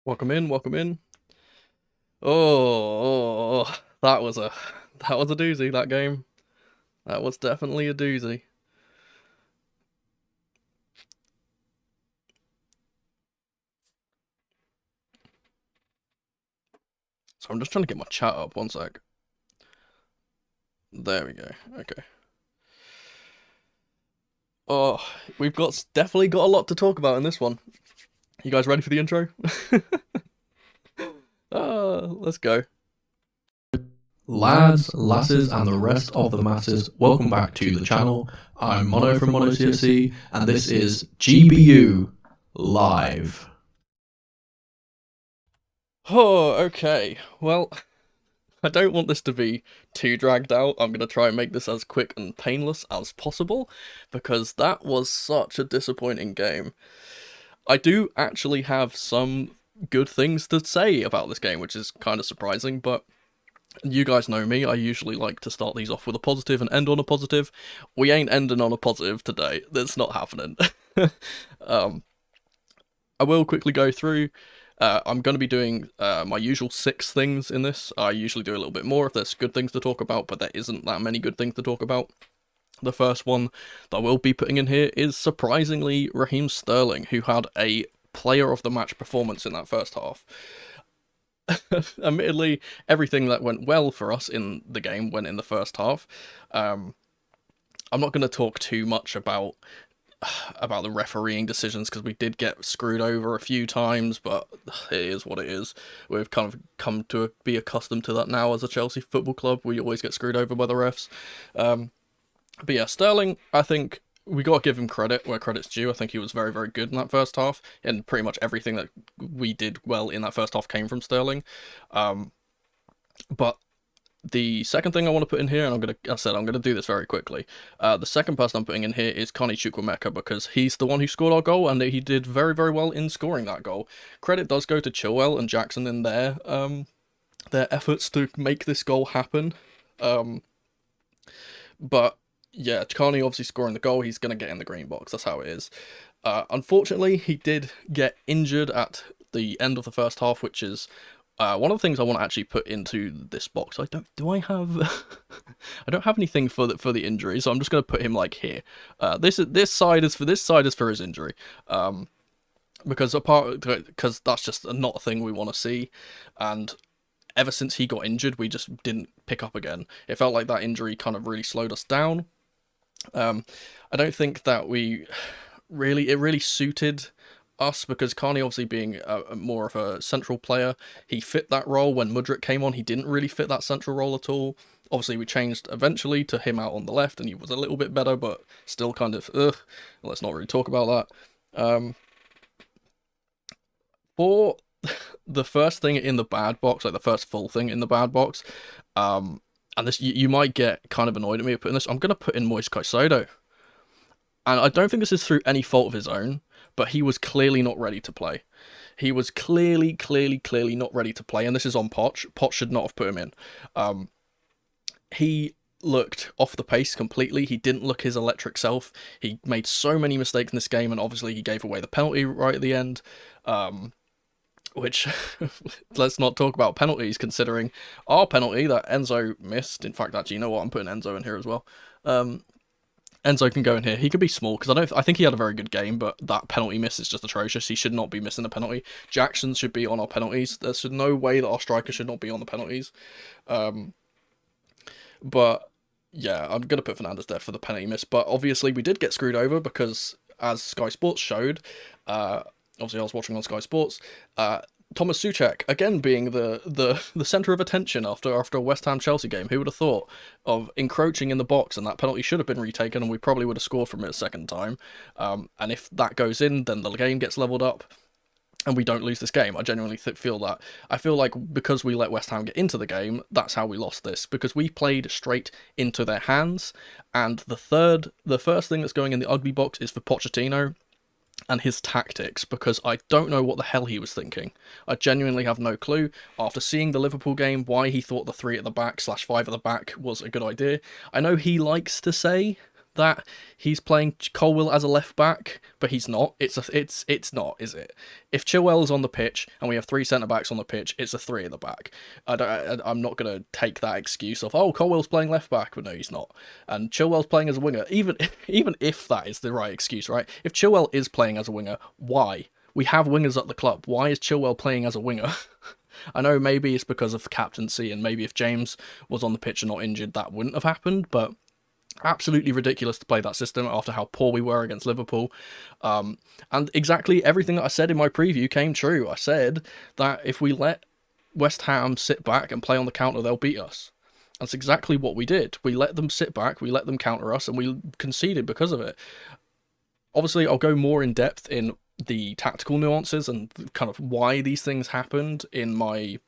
Welcome in, welcome in. Oh, that was a doozy, that game. That was definitely a doozy. So I'm just trying to get my chat up, one sec. There we go. Okay. Oh, definitely got a lot to talk about in this one. You guys ready for the intro? Let's go. Lads, lasses, and the rest of the masses, welcome back to the channel. I'm Mono from Mono CFC, and this is GBU Live. Oh, okay. Well, I don't want this to be too dragged out. I'm going to try and make this as quick and painless as possible, because that was such a disappointing game. I do actually have some good things to say about this game, which is kind of surprising, but you guys know me, I usually like to start these off with a positive and end on a positive. We ain't ending on a positive today. That's not happening. I will quickly go through. I'm going to be doing my usual 6 things in this. I usually do a little bit more if there's good things to talk about, but there isn't that many good things to talk about. The first one that I will be putting in here is surprisingly Raheem Sterling, who had a player of the match performance in that first half. Admittedly, everything that went well for us in the game went in the first half. I'm not going to talk too much about the refereeing decisions because we did get screwed over a few times, but it is what it is. We've kind of come to be accustomed to that now as a Chelsea football club. We always get screwed over by the refs. But yeah, Sterling, I think we got to give him credit where credit's due. I think he was very, very good in that first half, and pretty much everything that we did well in that first half came from Sterling. But the second thing I want to put in here, and I'm gonna do this very quickly. The second person I'm putting in here is Carney Chukwuemeka, because he's the one who scored our goal, and he did very, very well in scoring that goal. Credit does go to Chilwell and Jackson in their efforts to make this goal happen. But yeah, Carney obviously scoring the goal, he's gonna get in the green box. That's how it is. Unfortunately, he did get injured at the end of the first half, which is one of the things I want to actually put into this box. I don't have anything for the injury, so I'm just going to put him like here. This side is for his injury. Because that's just not a thing we want to see, and ever since he got injured, we just didn't pick up again. It felt like that injury kind of really slowed us down. I don't think that it really suited us, because Carney obviously being more of a central player, he fit that role. When Mudryk came on, he didn't really fit that central role at all. Obviously, we changed eventually to him out on the left, and he was a little bit better, but still kind of, let's not really talk about that. For the first thing in the bad box, like the first full thing in the bad box, and this, you might get kind of annoyed at me putting this, I'm going to put in Moise Caicedo. And I don't think this is through any fault of his own, but he was clearly not ready to play. He was clearly not ready to play, and this is on Poch. Poch should not have put him in. He looked off the pace completely. He didn't look his electric self. He made so many mistakes in this game, and obviously he gave away the penalty right at the end. Which, let's not talk about penalties, considering our penalty that Enzo missed. In fact, actually, you know what? I'm putting Enzo in here as well. Enzo can go in here. He could be small, because I think he had a very good game, but that penalty miss is just atrocious. He should not be missing a penalty. Jackson should be on our penalties. There's no way that our striker should not be on the penalties. But yeah, I'm going to put Fernandes there for the penalty miss. But obviously we did get screwed over, because as Sky Sports showed, obviously I was watching on Sky Sports, Thomas Souček, again being the centre of attention after a West Ham Chelsea game. Who would have thought of encroaching in the box, and that penalty should have been retaken, and we probably would have scored from it a second time. And if that goes in, then the game gets levelled up, and we don't lose this game. I genuinely feel that. I feel like because we let West Ham get into the game, that's how we lost this, because we played straight into their hands. And the first thing that's going in the ugly box is for Pochettino and his tactics, because I don't know what the hell he was thinking. I genuinely have no clue. After seeing the Liverpool game, why he thought the 3 at the back / 5 at the back was a good idea. I know he likes to say that he's playing Colwill as a left back, but he's not. It's not, is it? If Chilwell's on the pitch and we have 3 centre backs on the pitch, it's a 3 at the back. I'm not gonna take that excuse of, oh, Colwill's playing left back, but no, he's not, and Chilwell's playing as a winger. Even if that is the right excuse, right? If Chilwell is playing as a winger, why? We have wingers at the club. Why is Chilwell playing as a winger? I know maybe it's because of captaincy, and maybe if James was on the pitch and not injured, that wouldn't have happened, but absolutely ridiculous to play that system after how poor we were against Liverpool. And exactly everything that I said in my preview came true. I said that if we let West Ham sit back and play on the counter, they'll beat us. That's exactly what we did. We let them sit back, we let them counter us, and we conceded because of it. Obviously, I'll go more in depth in the tactical nuances and kind of why these things happened in my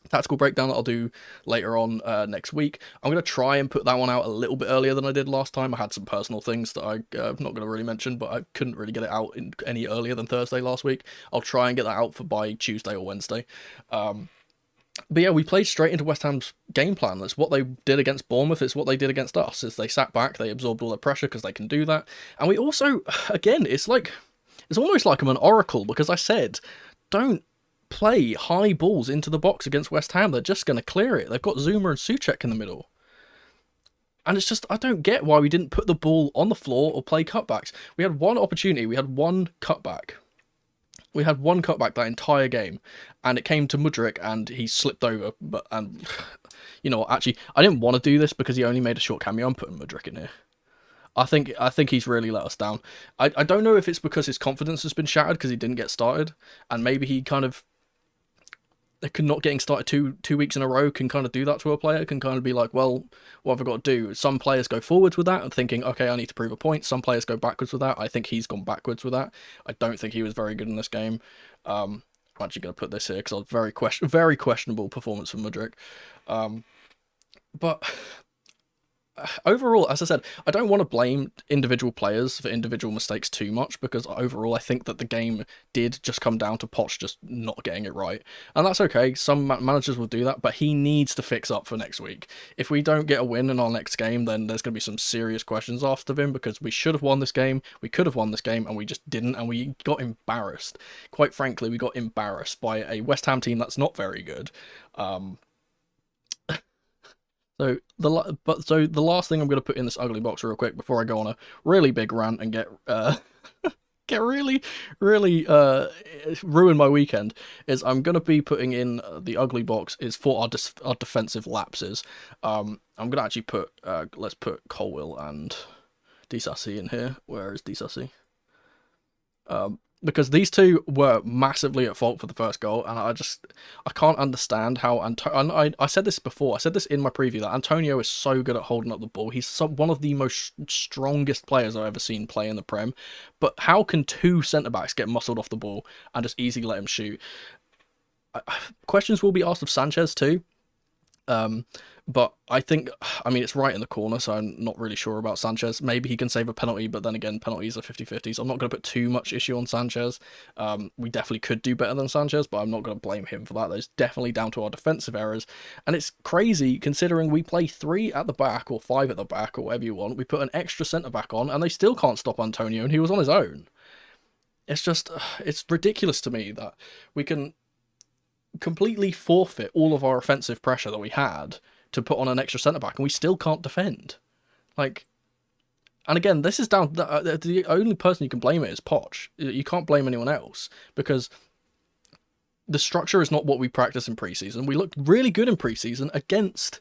tactical breakdown that I'll do later on next week. I'm going to try and put that one out a little bit earlier than I did last time. I had some personal things that I'm not going to really mention, but I couldn't really get it out any earlier than Thursday last week. I'll try and get that out by Tuesday or Wednesday. But yeah, we played straight into West Ham's game plan. That's what they did against Bournemouth. It's what they did against us. Is they sat back, they absorbed all the pressure because they can do that. And we also, again, it's almost like I'm an oracle, because I said, don't play high balls into the box against West Ham. They're just going to clear it. They've got Zuma and Souček in the middle. And it's just, I don't get why we didn't put the ball on the floor or play cutbacks. We had one opportunity. We had one cutback. We had one cutback that entire game, and it came to Mudryk, and he slipped over. And you know what, actually, I didn't want to do this because he only made a short cameo. I'm putting Mudryk in here. I think he's really let us down. I don't know if it's because his confidence has been shattered because he didn't get started, and maybe he kind of, not getting started two weeks in a row can kind of do that to a player. Can kind of be like, well, what have I got to do? Some players go forwards with that and thinking, okay, I need to prove a point. Some players go backwards with that. I think he's gone backwards with that. I don't think he was very good in this game. I'm actually going to put this here because it was very questionable performance from Mudryk. But overall, as I said, I don't want to blame individual players for individual mistakes too much, because overall I think that the game did just come down to Poch just not getting it right. And that's okay, some managers will do that, but he needs to fix up for next week. If we don't get a win in our next game, then there's going to be some serious questions asked of him, because we should have won this game, we could have won this game, and we just didn't, and we got embarrassed. Quite frankly, we got embarrassed by a West Ham team that's not very good. So the last thing I'm going to put in this ugly box real quick before I go on a really big rant and get really ruin my weekend is I'm going to be putting in the ugly box is for our defensive lapses. I'm going to actually put let's put Colwill and Disasi in here. Where is Disasi? Because these two were massively at fault for the first goal, and I can't understand how I said this before. I said this in my preview that Antonio is so good at holding up the ball. He's one of the most strongest players I've ever seen play in the Prem. But how can two centre backs get muscled off the ball and just easily let him shoot? Questions will be asked of Sanchez too. But I think, it's right in the corner, so I'm not really sure about Sanchez. Maybe he can save a penalty, but then again, penalties are 50-50, so I'm not going to put too much issue on Sanchez. We definitely could do better than Sanchez, but I'm not going to blame him for that. That's definitely down to our defensive errors. And it's crazy, considering we play 3 at the back, or 5 at the back, or whatever you want. We put an extra centre-back on, and they still can't stop Antonio, and he was on his own. It's just, it's ridiculous to me that we can completely forfeit all of our offensive pressure that we had to put on an extra centre-back, and we still can't defend. And again, this is down... the only person you can blame it is Poch. You can't blame anyone else, because the structure is not what we practice in pre-season. We looked really good in pre-season against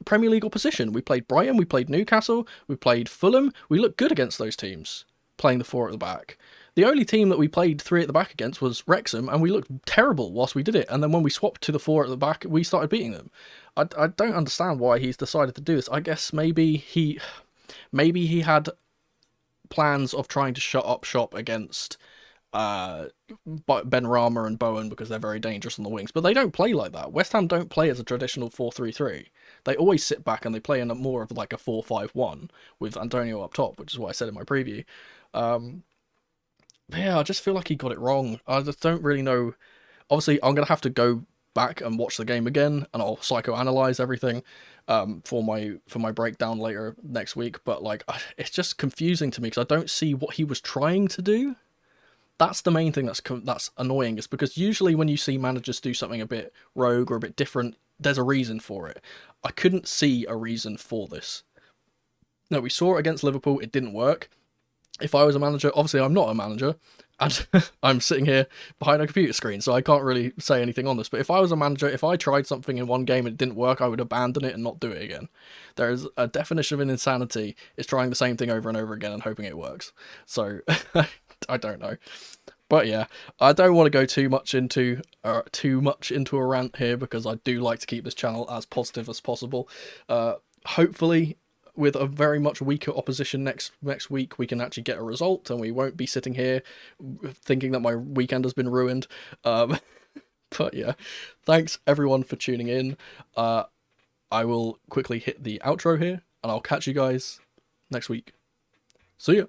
Premier League opposition. We played Brighton, we played Newcastle, we played Fulham. We looked good against those teams, playing the 4 at the back. The only team that we played 3 at the back against was Wrexham, and we looked terrible whilst we did it. And then when we swapped to the 4 at the back, we started beating them. I don't understand why he's decided to do this. I guess maybe he had plans of trying to shut up shop against Benrahma and Bowen, because they're very dangerous on the wings. But they don't play like that. West Ham don't play as a traditional 4-3-3. They always sit back and they play in more of like a 4-5-1 with Antonio up top, which is what I said in my preview. Yeah, I just feel like he got it wrong. I just don't really know. Obviously, I'm going to have to go back and watch the game again, and I'll psychoanalyze everything for my breakdown later next week. But like, it's just confusing to me because I don't see what he was trying to do. That's the main thing that's annoying, is because usually when you see managers do something a bit rogue or a bit different, there's a reason for it. I couldn't see a reason for this. No, we saw it against Liverpool, it didn't work. If I was a manager, obviously I'm not a manager, and I'm sitting here behind a computer screen, so I can't really say anything on this, but if I was a manager, if I tried something in one game and it didn't work, I would abandon it and not do it again. There is a definition of an insanity, is trying the same thing over and over again and hoping it works. So, I don't know. But yeah, I don't want to go too much into a rant here, because I do like to keep this channel as positive as possible. Hopefully, with a very much weaker opposition next week, we can actually get a result, and we won't be sitting here thinking that my weekend has been ruined. But yeah, thanks everyone for tuning in. I will quickly hit the outro here, and I'll catch you guys next week. See ya.